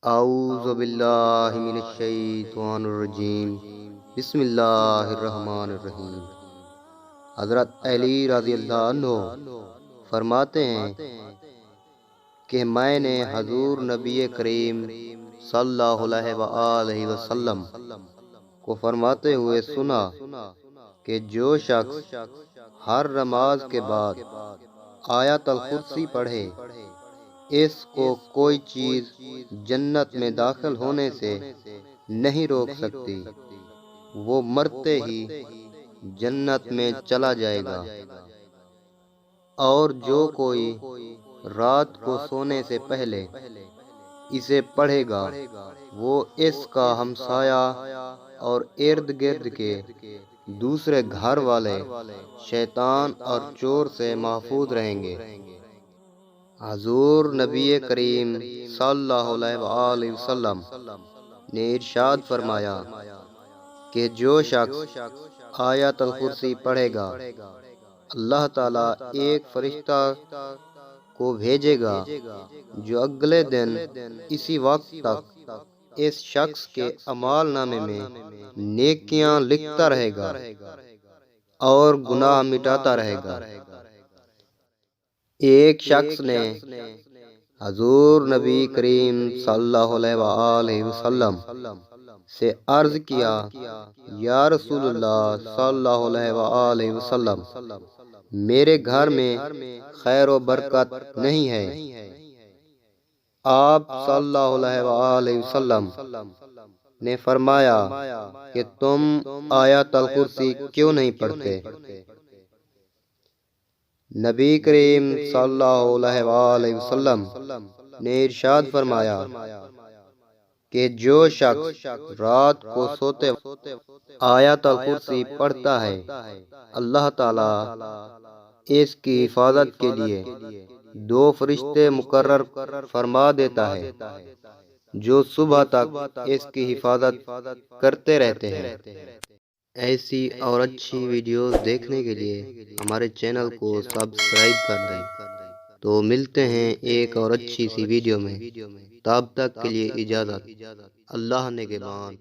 اعوذ باللہ من الشیطان الرجیم، بسم اللہ الرحمن الرحیم۔ حضرت علی رضی اللہ عنہ فرماتے ہیں کہ میں نے حضور نبی کریم صلی اللہ علیہ وآلہ وسلم کو فرماتے ہوئے سنا کہ جو شخص ہر نماز کے بعد آیت الکرسی پڑھے، اس کو کوئی چیز جنت میں داخل ہونے سے نہیں روک سکتی، وہ مرتے ہی جنت میں چلا جائے گا۔ اور جو کوئی رات کو سونے سے پہلے اسے پڑھے گا، وہ اس کا ہمسایہ اور ارد گرد کے دوسرے گھر والے شیطان اور چور سے محفوظ رہیں گے۔ حضور نبی کریم صلی اللہ علیہ وآلہ وسلم نے ارشاد فرمایا کہ جو شخص آیت الکرسی پڑھے گا، اللہ تعالیٰ ایک فرشتہ کو بھیجے گا جو اگلے دن اسی وقت تک اس شخص کے اعمال نامے میں نیکیاں لکھتا رہے گا اور گناہ مٹاتا رہے گا۔ ایک شخص نے حضور نبی کریم صلی اللہ علیہ وآلہ وسلم سے عرض کیا، یا رسول اللہ صلی اللہ علیہ وآلہ وسلم، میرے گھر میں خیر و برکت نہیں ہے۔ آپ صلی اللہ علیہ وآلہ وسلم نے فرمایا کہ تم آیت الکرسی کیوں نہیں پڑھتے؟ نبی کریم صلی اللہ علیہ وآلہ وسلم نے ارشاد فرمایا کہ جو شخص رات کو سوتے آیت الکرسی پڑھتا ہے، اللہ تعالیٰ اس کی حفاظت کے لیے 2 فرشتے مقرر فرما دیتا ہے جو صبح تک اس کی حفاظت کرتے رہتے ہیں۔ ایسی اور اچھی ویڈیوز دیکھنے کے لیے ہمارے چینل کو سبسکرائب کر دیں۔ تو ملتے ہیں ایک اور اچھی سی ویڈیو میں، تب تک کے لیے اجازت۔ اللہ نگہبان۔